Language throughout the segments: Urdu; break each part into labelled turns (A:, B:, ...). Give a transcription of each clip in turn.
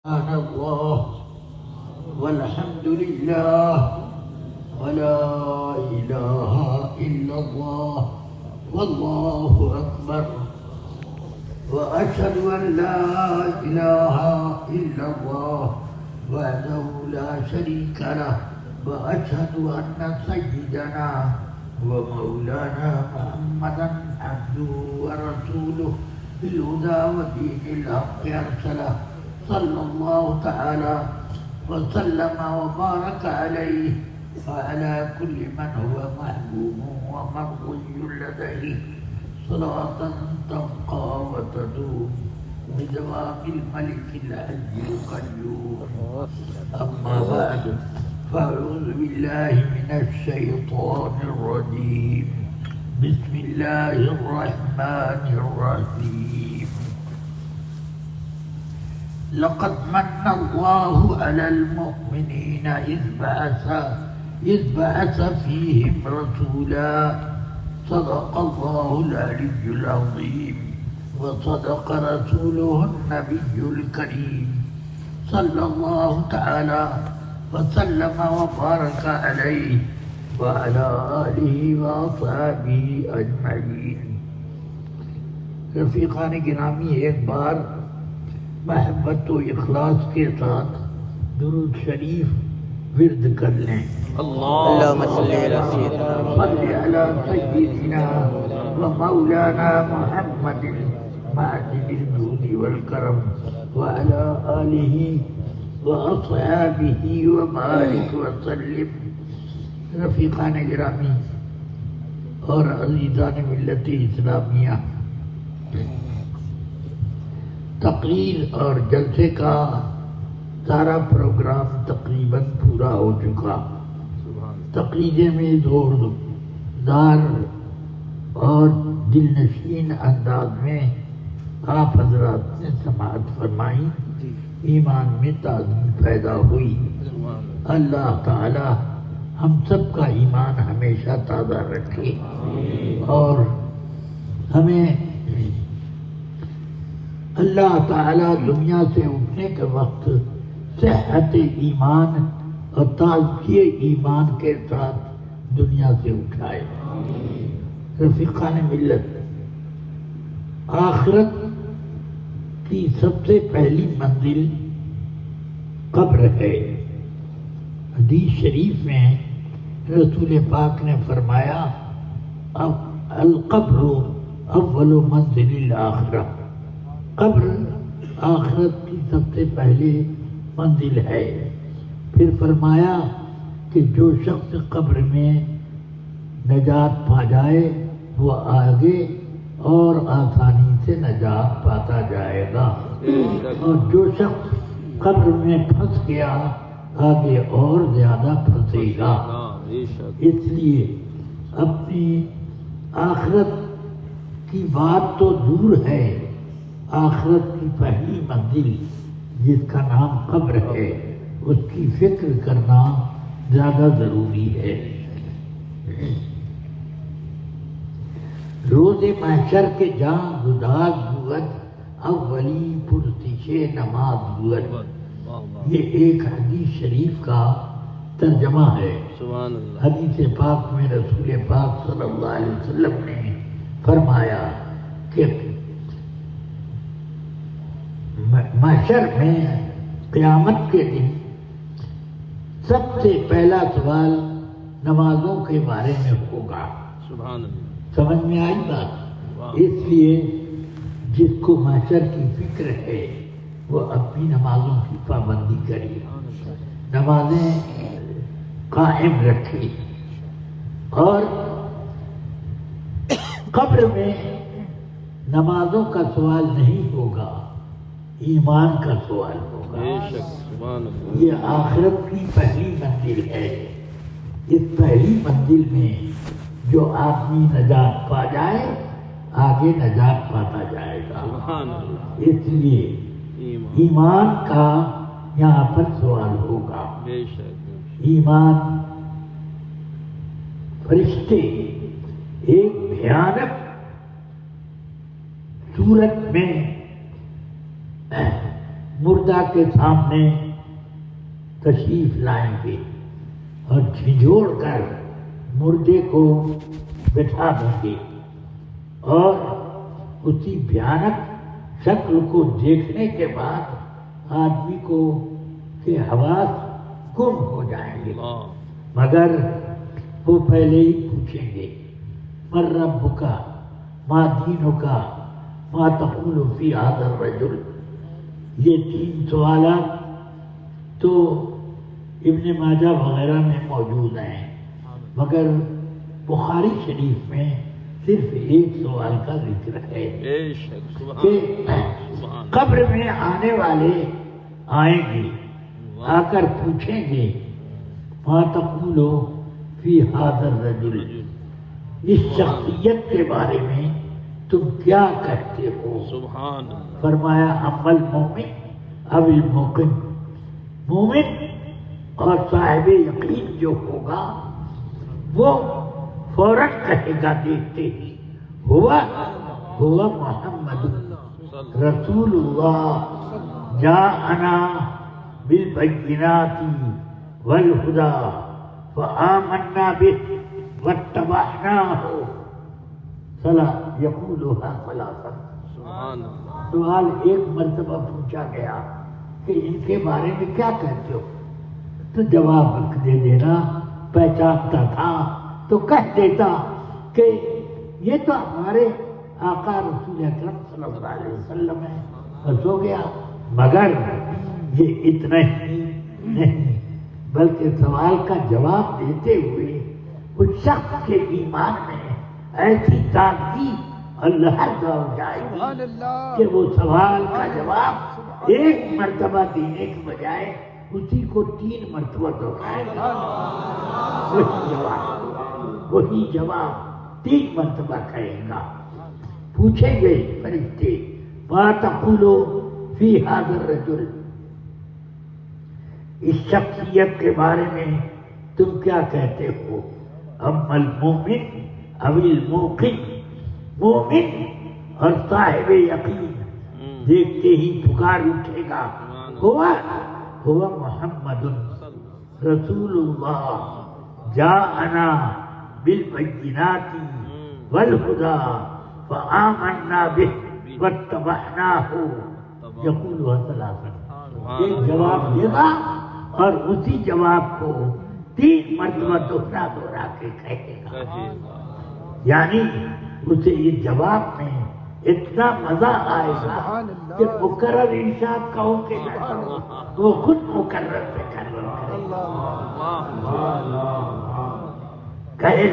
A: سبحان الله والحمد لله ولا إله إلا الله والله أكبر وأشهد أن لا إله إلا الله وحده لا شريك له وأشهد أن سيدنا ومولانا محمدا عبده ورسوله بالهدى ودين الحق أرسله صلى الله تعالى وسلم وبارك عليه وعلى كل من هو محبوب ومرضي لديه صلاة تبقى وتدوم بدوام الملك الحي القيوم. أما بعد فأعوذ بالله من الشيطان الرجيم. بسم الله الرحمن الرحيم. لقد من الله على المؤمنين إذ بعث فيهم رسولا صدق الله العلي العظيم وصدق رسوله النبي الكريم صلى الله تعالى وسلم وبارك عليه وعلى آله وأصحابه أجمعين. رفیقان گرامی، ایک بار محبت و اخلاص کے ساتھ درود شریف ورد کر لیں.
B: اللهم صل على سيدنا
A: صل على سيدنا ومولانا محمد معدن الجود والكرم وعلى آله وأصحابه وبارك وسلم. رفیقان گرامی اور عزیزان ملت اسلامیہ، تقریر اور جلسے کا سارا پروگرام تقریباً پورا ہو چکا. تقریریں میں زوردار اور دل نشین انداز میں آپ حضرات نے سماعت فرمائی، ایمان میں تعظیم پیدا ہوئی. اللہ تعالی ہم سب کا ایمان ہمیشہ تازہ رکھے اور ہمیں اللہ تعالیٰ دنیا سے اٹھنے کے وقت صحت ایمان اور تازگی ایمان کے ساتھ دنیا سے اٹھائے. رفیقان ملت، آخرت کی سب سے پہلی منزل قبر ہے. حدیث شریف میں رسول پاک نے فرمایا، القبر اول منزل الآخرہ. قبر آخرت کی سب سے پہلی منزل ہے. پھر فرمایا کہ جو شخص قبر میں نجات پا جائے وہ آگے اور آسانی سے نجات پاتا جائے گا، اور جو شخص قبر میں پھنس گیا آگے اور زیادہ پھنسے گا. اس لیے اپنی آخرت کی بات تو دور ہے، آخرت کی پہلی منزل جس کا نام قبر ہے اس کی فکر کرنا زیادہ ضروری ہے. روز محشر کے جان گداز بود اولی پرسش نماز بود. یہ ایک حدیث شریف کا ترجمہ ہے. حدیث پاک میں رسول پاک صلی اللہ علیہ وسلم نے فرمایا کہ محشر میں قیامت کے دن سب سے پہلا سوال نمازوں کے بارے میں ہوگا. سمجھ میں آئی بات؟ اس لیے جس کو محشر کی فکر ہے وہ اپنی نمازوں کی پابندی کرے، نمازیں قائم رکھے. اور قبر میں نمازوں کا سوال نہیں ہوگا، ایمان کا سوال ہوگا. یہ آخرت کی پہلی منزل ہے. اس پہلی منزل میں جو آدمی نجات پا جائے آگے نجات پاتا جائے گا. اس لیے ایمان کا یہاں پر سوال ہوگا. ایمان فرشتے ایک بھیانک صورت میں مردہ کے سامنے تشریف لائیں گے اور جھنجھوڑ کر مردے کو بٹھا دیں گے اور اسی بھیانک شکل کو دیکھنے کے بعد آدمی کو کے حواس گم ہو جائیں گے، مگر وہ پہلے ہی پوچھیں گے من ربک ما دینک ما تقول فی ھذا الرجل۔ یہ 3 سوالات تو ابن ماجہ وغیرہ میں موجود ہیں، مگر بخاری شریف میں صرف ایک سوال کا ذکر ہے کہ قبر میں آنے والے آئیں گے، آ کر پوچھیں گے ما تقول فی ھذا الرجل، اس شخصیت کے بارے میں تم کیا کہتے ہو؟ فرمایا اما المومن او الموقن، مومن اور صاحب یقین جو ہوگا وہ فوراً کہے گا دیکھتے ہی ہوا محمد رسول اللہ جاءنا بالبینات والہدی فآمنا به واتبعناہ یقولها ثلاثا۔ سوال ایک مرتبہ پوچھا گیا کہ ان کے بارے میں کیا کہتے ہو؟ تو جواب دے دینا، پہچانتا تھا تو کہہ دیتا کہ یہ تو ہمارے آقا رسول اکرم صلی اللہ علیہ وسلم ہے، بس ہو گیا۔ مگر یہ اتنا ہی نہیں، بلکہ سوال کا جواب دیتے ہوئے اس شخص کے ایمان میں ایسی تازگی اور لہر دوڑ جائے گی کہ وہ سوال کا جواب ایک مرتبہ دینے کے بجائے اسی کو 3 مرتبہ دہرائے گا۔ وہی جواب 3 مرتبہ کہے گا۔ پوچھیں گے فرشتے ما تقول فی ھذا الرجل، اس شخصیت کے بارے میں تم کیا کہتے ہو؟ اما المومن او الموقن، مومن اور صاحب یقین دیکھتے ہی پکار اٹھے گا ہوا محمد رسول اللہ جاءنا بالبینات والہدی فآمنا به واتبعناہ یقولها ثلاثا۔ ایک جواب دے گا اور اسی جواب کو 3 مرتبہ دوہرا کے کہے گا، یعنی اسے یہ جواب میں اتنا مزہ آئے گا کہ مکرر انشاء کہو کہ وہ خود مکرر سے کہے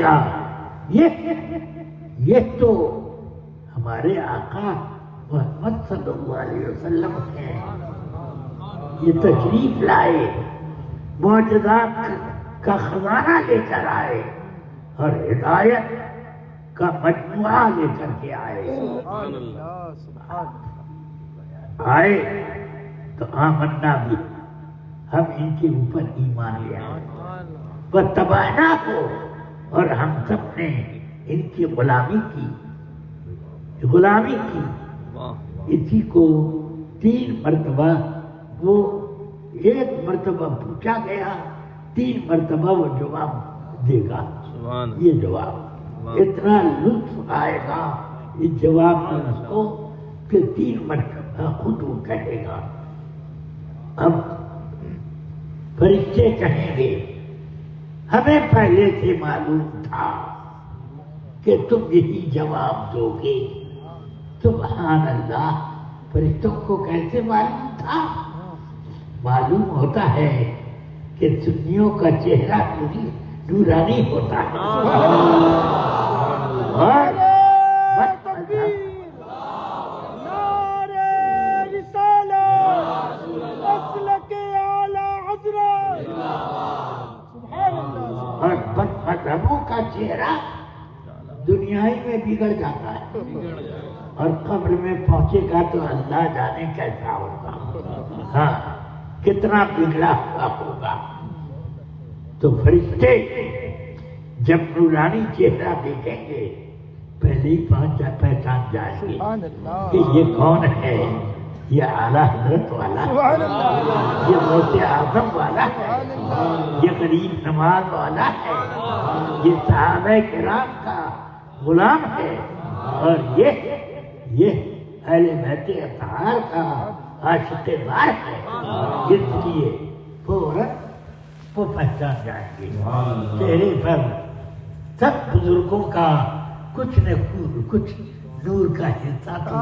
A: گا یہ تو ہمارے آقا محمد صلی اللہ علیہ وسلم ہیں، یہ تشریف لائے، معجزات کا خزانہ لے کر آئے اور ہدایت کا مجموعہ لے کر کے آئے تو آمنا بھی، ہم ان کے اوپر ایمان لے آئے، واتبعناہ، اور ہم سب نے ان کی غلامی کی۔ اسی کو 3 مرتبہ، وہ 1 مرتبہ پوچھا گیا، 3 مرتبہ وہ جواب دے گا۔ یہ جواب اتنا لطف آئے گا اس جواب میں اس کو کہ 3 مرتبہ خود وہ کہے گا۔ اب فرشتے کہیں گے ہمیں پہلے سے معلوم تھا کہ تم یہی جواب دو گے۔ سبحان اللہ، فرشتوں کو کیسے معلوم تھا؟ معلوم ہوتا ہے کہ سنیوں کا چہرہ نورانی ہوتا ہے، اور بد مذہبوں کا چہرہ دنیائی میں بگڑ جاتا ہے، اور قبر میں پہنچے گا تو اللہ جانے کیسا ہوگا، ہاں کتنا بگڑا ہوا ہوگا۔ تو فرشتے جب نورانی چہرہ دیکھیں گے پہلے ہی پہچان جائیں گے کہ یہ کون ہے، یہ اعلیٰ حضرت والا ہے، یہ غوث اعظم والا ہے، یہ غریب نواز والا ہے، یہ صحابہ کرام کا غلام ہے، اور یہ اہل بیت اطہار کا عاشق بار ہے۔ اس لیے فوراً وہ پہچان جائیں گے، چہرے پر سب بزرگوں کا کچھ نہ کچھ نور کا حصہ تو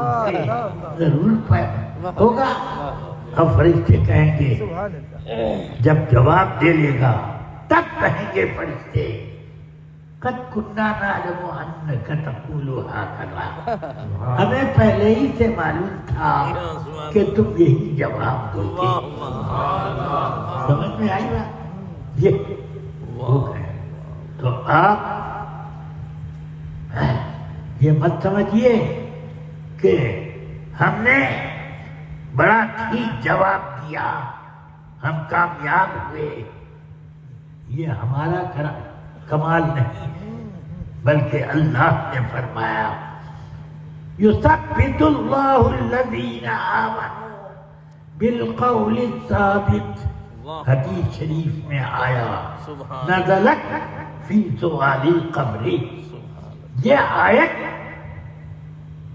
A: ضرور ہوگا۔ اور فرشتے کہیں گے، جب جواب دے لے گا تب کہیں گے فرشتے، قد كنا نعلم انك تقول هكذا، ہمیں پہلے ہی سے معلوم تھا کہ تم یہی جواب دو گے۔ سمجھ میں آئی بات؟ یہ ہو گئے۔ تو آپ یہ مت سمجھیے کہ ہم نے بڑا ٹھیک جواب دیا، ہم کامیاب ہوئے، یہ ہمارا کمال نہیں، بلکہ اللہ نے فرمایا یثبت اللہ الذین آمنوا بالقول الثابت، حدیث شریف میں آیا نزلت فی سؤال القبر، یہ آیت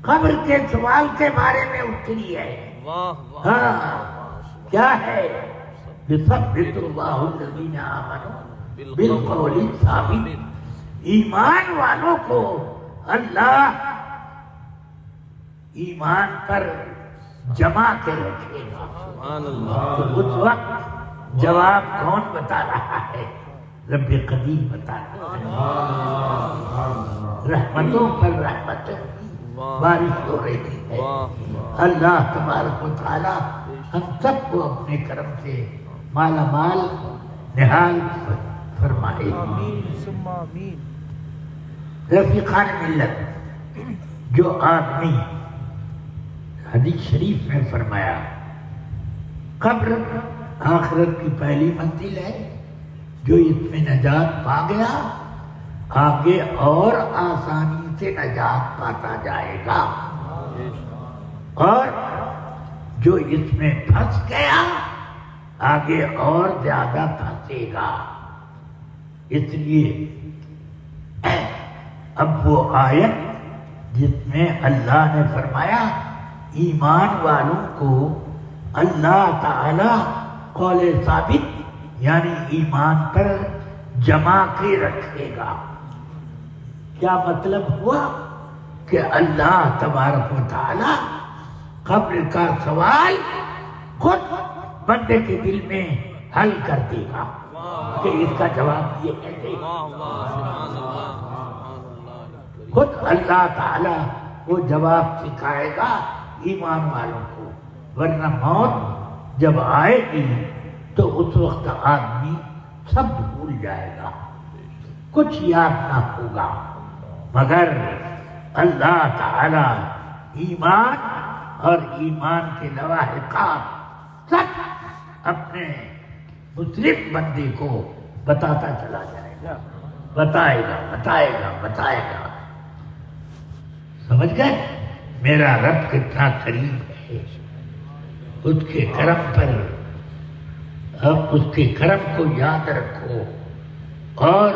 A: قبر کے سوال کے بارے میں اتری ہے۔ ہاں کیا ہے؟ یثبت اللہ الذین آمنوا بالقول الثابت، ایمان والوں کو اللہ ایمان پر جمع کے رکھے گا۔ تو اس وقت جواب کون بتا رہا ہے؟ رب قدیم بتا رہا ہے۔ رحمتوں پر رحمتوں کی بارش ہو رہی ہے۔ اللہ تبارک و تعالی ہم سب کو اپنے کرم سے مالا مال نہال فرمائے۔ رفیقان ملت، جو آدمی حدیث شریف میں فرمایا قبر آخرت کی پہلی منزل ہے، جو اس میں نجات پا گیا آگے اور آسانی سے نجات پاتا جائے گا، اور جو اس میں پھنس گیا آگے اور زیادہ پھنسے گا۔ اس لیے اب وہ آیت جس میں اللہ نے فرمایا ایمان والوں کو اللہ تعالی قول ثابت یعنی ایمان پر جمع کے رکھے گا، کیا مطلب ہوا؟ کہ اللہ تبارک و تعالی قبر کا سوال خود بندے کے دل میں حل کر دے گا کہ اس کا جواب یہ کیسے، خود اللہ تعالی وہ جواب سکھائے گا ایمان والوں کو، ورنہ موت جب آئے گی تو اس وقت آدمی سب بھول جائے گا، کچھ یاد نہ ہوگا، مگر اللہ تعالی ایمان اور ایمان کے لواحقات سب اپنے مسلم بندے کو بتاتا چلا جائے گا، بتائے گا۔ سمجھ گئے میرا رب کتنا قریب ہے؟ اس کے کرم پر اب اس کے کرم کو یاد رکھو اور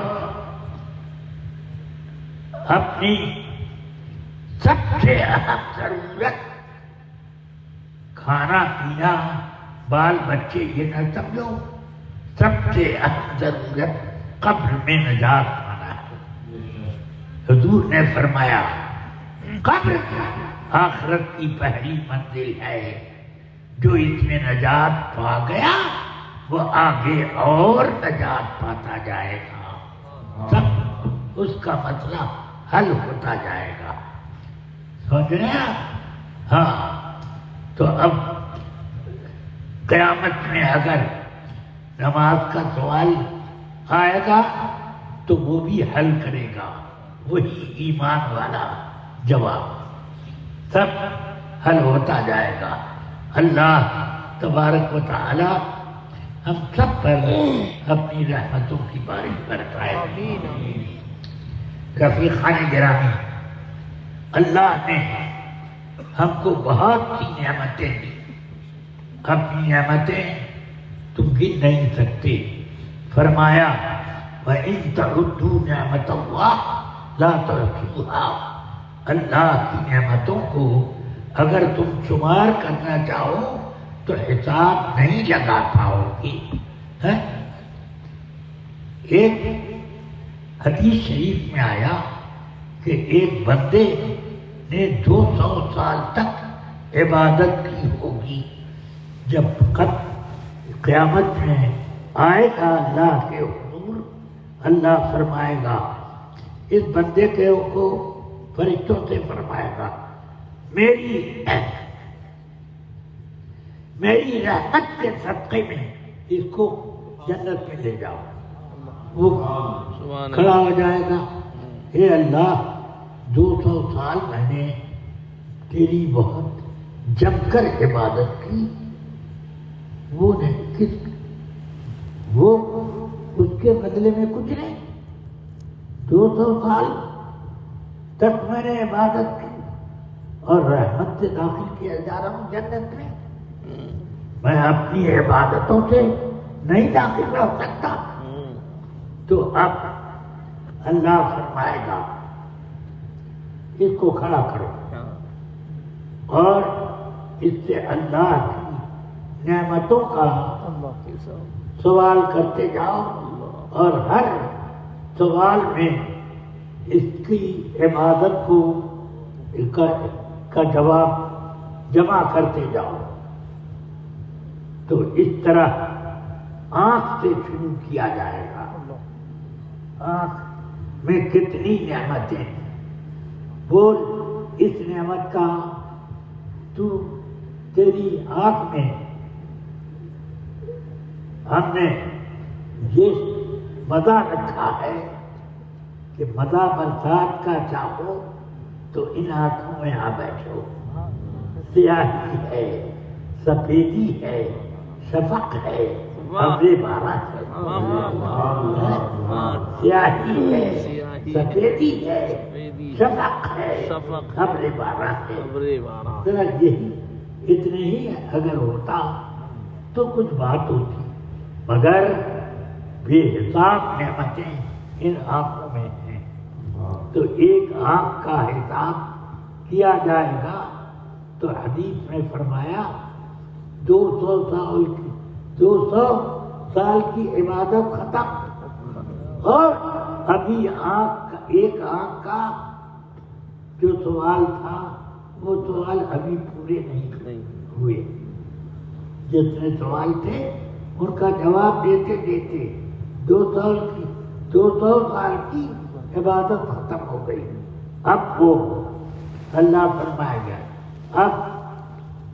A: اپنی سب سے اہم ضرورت کھانا پینا بال بچے یہ نہ سمجھو، سب سے اہم ضرورت قبر میں نجات پانا ہے۔ حضور نے فرمایا قبر آخرت کی پہلی منزل ہے، جو اس میں نجات پا گیا وہ آگے اور نجات پاتا جائے گا، سب اس کا مسئلہ حل ہوتا جائے گا۔ سمجھ رہے ہیں؟ ہاں تو اب قیامت میں اگر نماز کا سوال آئے گا تو وہ بھی حل کرے گا وہی ایمان والا جواب، سب حل ہوتا جائے گا۔ اللہ تبارک و تعالی ہم سب پر اپنی رحمتوں کی بارش برسائے۔ رفیقان گرامی، اللہ نے ہم کو بہت سی نعمتیں دی، اپنی نعمتیں تم گن نہیں سکتے. فرمایا وَإِن تَعُدُّوا نِعْمَتَ اللَّهِ لَا تُحْصُوهَا. اللہ کی نعمتوں کو اگر تم شمار کرنا چاہو تو حساب نہیں لگا پاؤ گے. ایک حدیث شریف میں آیا کہ ایک بندے نے 200 سال تک عبادت کی ہوگی. جب قیامت میں آئے گا اللہ کے حضور، اللہ فرمائے گا اس بندے کو فرشتوں سے فرمائے گا میری رحمت کے صدقے میں اس کو جنت میں لے جاؤ. وہ کھڑا ہو جائے گا، اے اللہ 200 سال میں نے تیری بہت جم کر عبادت کی، وہ اس کے بدلے میں کچھ نہیں. 200 سال تک میں نے عبادت کی اور رحمت سے داخل کیا جا رہا ہوں جنت میں. میں اپنی عبادتوں سے نہیں داخل ہو سکتا. تو اب اللہ فرمائے گا اس کو کھڑا کرو اور اس سے اللہ کی نعمتوں کا سوال کرتے جاؤ، اور ہر سوال میں اس کی عبادت کا جواب جمع کرتے جاؤ. تو اس طرح آنکھ سے شروع کیا جائے گا. آنکھ میں کتنی نعمتیں ہیں، بول اس نعمت کا تیری آنکھ میں ہم نے یہ مزہ رکھا ہے کہ مزہ برسات کا چاہو تو ان آنکھوں میں آ بیٹھو. سیاہی ہے، سفیدی ہے، شفق ہے، ابر باران ہے. سیاہی ہے، سفیدی ہے، شفق ہے، ابر باران ہے. ذرا یہی اتنے ہی اگر ہوتا تو کچھ بات ہوتی، مگر بے حساب نعمتیں ان آنکھوں میں ہیں. تو ایک آنکھ کا حساب کیا جائے گا تو حدیث میں فرمایا 200 سال کی عبادت ختم، اور ابھی ایک آنکھ کا جو سوال تھا وہ سوال ابھی پورے نہیں ہوئے. جتنے سوال تھے ان کا جواب دیتے دیتے 200 سال کی عبادت ختم ہو گئی. اب وہ اللہ فرمائے گا اب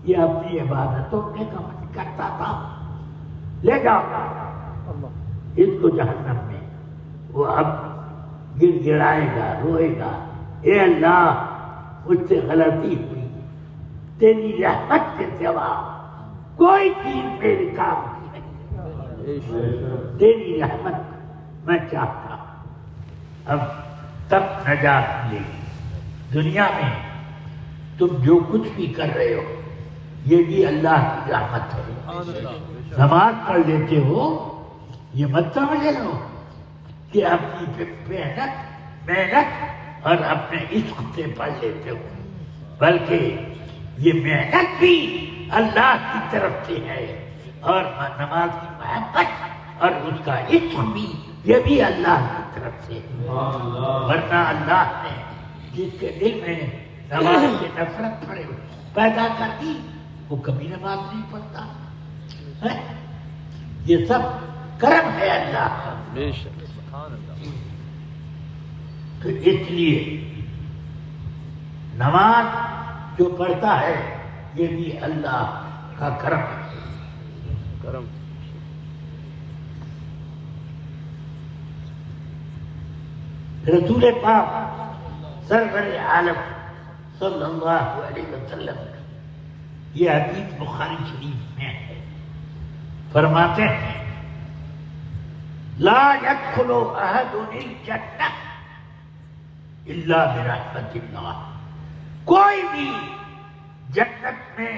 A: یہ اپنی عبادتوں میں کمن کرتا تھا، لے جاؤ اس کو جہنم میں. وہ اب گر گڑائے گا، روئے گا، اے اللہ مجھ سے غلطی ہوئی، تیری رحمت کے سوا کوئی چیز میرے کام کی نہیں، تیری رحمت میں چاہتا. اب تب نجات ملے گی. دنیا میں تم جو کچھ بھی کر رہے ہو یہ بھی اللہ کی رحمت ہے. نماز پڑھ لیتے ہو یہ مت سمجھ لو کہ اپنی محنت اور اپنے عشق سے پڑھ لیتے ہو، بلکہ یہ محنت بھی اللہ کی طرف سے ہے، اور نماز کی محبت اور اس کا عشق بھی یہ بھی اللہ کی طرف سے ہے. ورنہ اللہ نے جس کے دل میں نماز سے نفرت پیدا کر دی وہ کبھی نماز نہیں پڑھتا. یہ سب کرم ہے اللہ کا. تو اس لیے نماز جو پڑھتا ہے یہ بھی اللہ کا کرم ہے. رسول پاک سرور عالم صلی اللہ علیہ وسلم یہ حدیث بخاری شریف میں ہے. فرماتے ہیں لا يدخل احد الجنہ الا برحمت اللہ. کوئی بھی جنت میں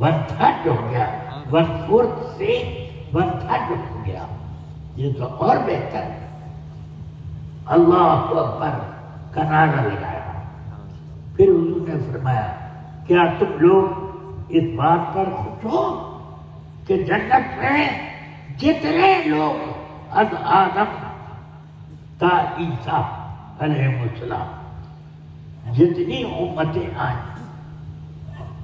A: 1/3 ہو گیا، 1/4 سے 1/3 ہو گیا، یہ تو اور بہتر ہے۔ اللہ اکبر کا نعرہ لگایا۔ پھر حضور نے فرمایا کیا تم لوگ اس بات پر خوش ہو کہ جنت میں جتنے لوگ از آدم تا عیسیٰ علیہ السلام جتنی امتیں آئیں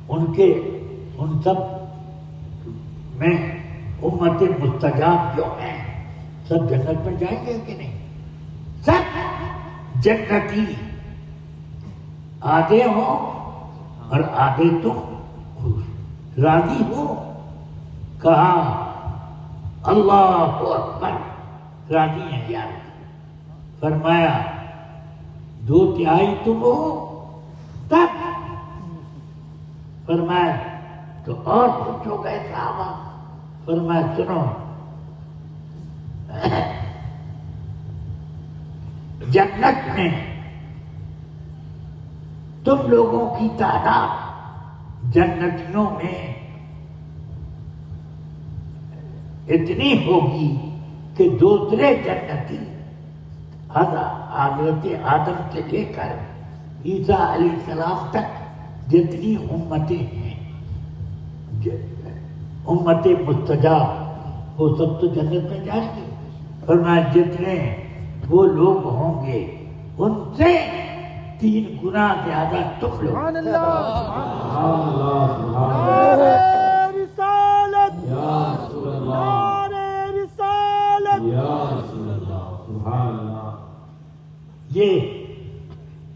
A: ان سب میں امت مستجاب جو ہیں سب جنت میں جائیں گے کہ نہیں؟ سب جنتی، آدھے ہو اور آدھے تم خوش راضی ہو؟ کہا اللہ اکبر، راضی ہیں یا رب۔ فرمایا 2/3 تم ہو تب؟ فرمایا تو اور خوش ہو گئے صحابہ۔ فرمایا سنو، جنت میں تم لوگوں کی تعداد جنتیوں میں اتنی ہوگی کہ دوسرے جنتی حضرت آدم سے لے کر عیسیٰ علیہ السلام تک جتنی امتیں ہیں امت مستجاب وہ سب تو جنت میں جائیں گے۔ فرمایا جتنے وہ لوگ ہوں گے ان سے 3 گنا زیادہ تم لوگ۔
C: سبحان اللہ،
A: یہ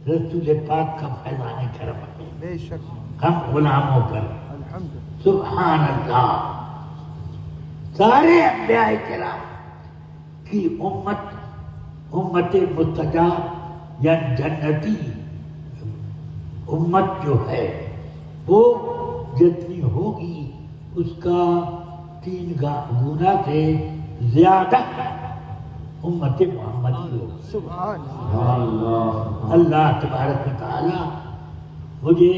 A: رسول پاک کا فیضان کرم ہے
C: بے شک،
A: ہم غلاموں پر۔
C: الحمد
A: سبحان اللہ، سارے انبیاء کرام کی امت مستجاب یا جنتی امت جو ہے وہ جتنی ہوگی اس کا 3 گنا سے زیادہ امت محمدی ہوگی۔
C: سبحان
A: اللہ تبارک و تعالی مجھے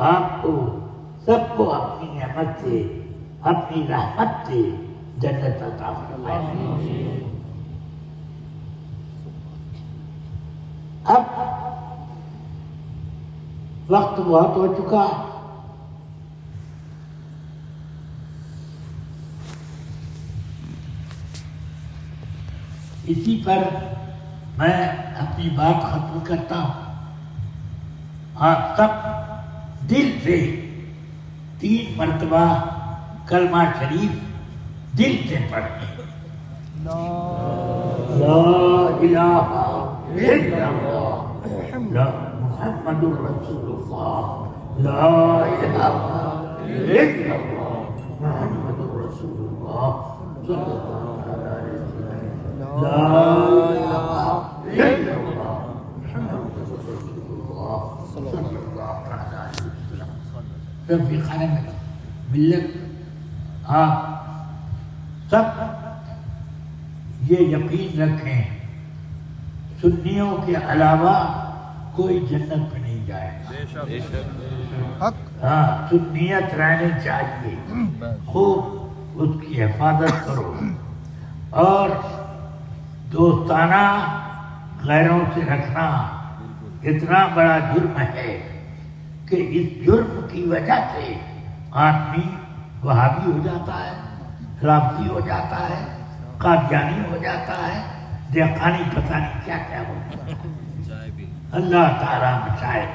A: آپ کو سب کو اپنی نعمت سے اپنی رحمت سے جنت عطا فرمائے۔ اب وقت بہت ہو چکا، اسی پر میں اپنی بات ختم کرتا ہوں۔ آپ سب دل سے 3 مرتبہ کلمہ شریف دل سے پڑھیں۔ لا الہ الا اللہ، لا محمد رسول اللہ، لا الہ الا اللہ محمد رسول اللہ صلی اللہ علیہ وسلم، لا الہ الا اللہ محمد رسول اللہ صلی اللہ علیہ وسلم۔ رفیقان ملت، آپ سب یہ یقین رکھیں سنیوں کے علاوہ کوئی جنت میں نہیں جائے گا۔
C: حق،
A: ہاں، سنیت رہنی چاہیے، خوب اس کی حفاظت کرو، اور دوستانہ غیروں سے رکھنا اتنا بڑا جرم ہے کہ اس جرم کی وجہ سے آدمی وہابی ہو جاتا ہے، رافضی ہو جاتا ہے، قادیانی ہو جاتا ہے، دیقانی پتہ نہیں کیا کیا ہوتا ہے۔ اللہ تعالیٰ بچائے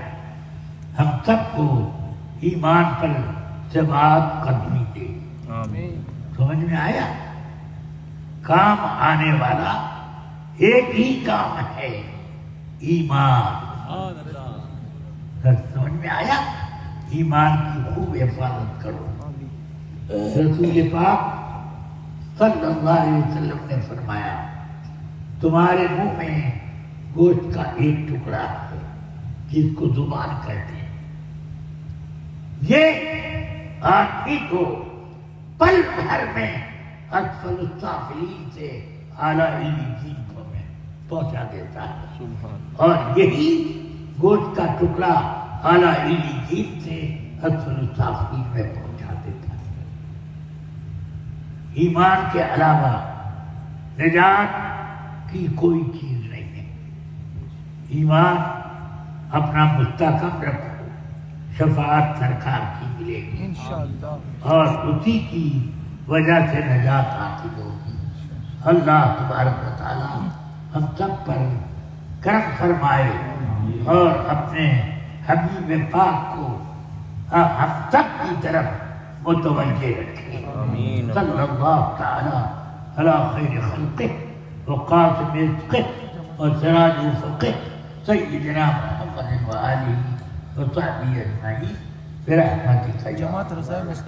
A: ہم سب کو ایمان پر ثبات قدمی دے۔ سمجھ میں آیا؟ کام آنے والا ایک ہی کام ہے، ایمان۔ سمجھ میں آیا؟ ایمان کی خوب حفاظت کرو۔ رسول پاک صلی اللہ علیہ وسلم نے فرمایا تمہارے منہ میں گوشت کا ایک ٹکڑا ہے جس کو زبان کہتے ہیں، یہ آدمی کو پل بھر میں اسفل السافلین سے اعلیٰ علیین میں پہنچا دیتا ہے، اور یہی گوشت کا ٹکڑا اعلیٰ علیین سے اسفل السافلین میں پہنچا ایمان کے علاوہ نجات کی کوئی چیز نہیں ہے۔ ایمان اپنا مستحکم رکھو، شفاعت سرکار کی ملے گی
C: انشاءاللہ۔
A: اور اسی کی وجہ سے نجات حاصل ہوگی۔ اللہ تبارک و تعالی ہم سب پر کرم فرمائے اور اپنے حبیب پاک کو ہم سب کی طرف متوجہ رکھے۔
B: آمین۔
A: صلی اللہ تعالی علی خیر خلقہ وقاسم رزقہ وسراج فقہ سیدنا محمد وآلہ وصحبہ اجمعین برحمتک یا
C: جماعت رسائل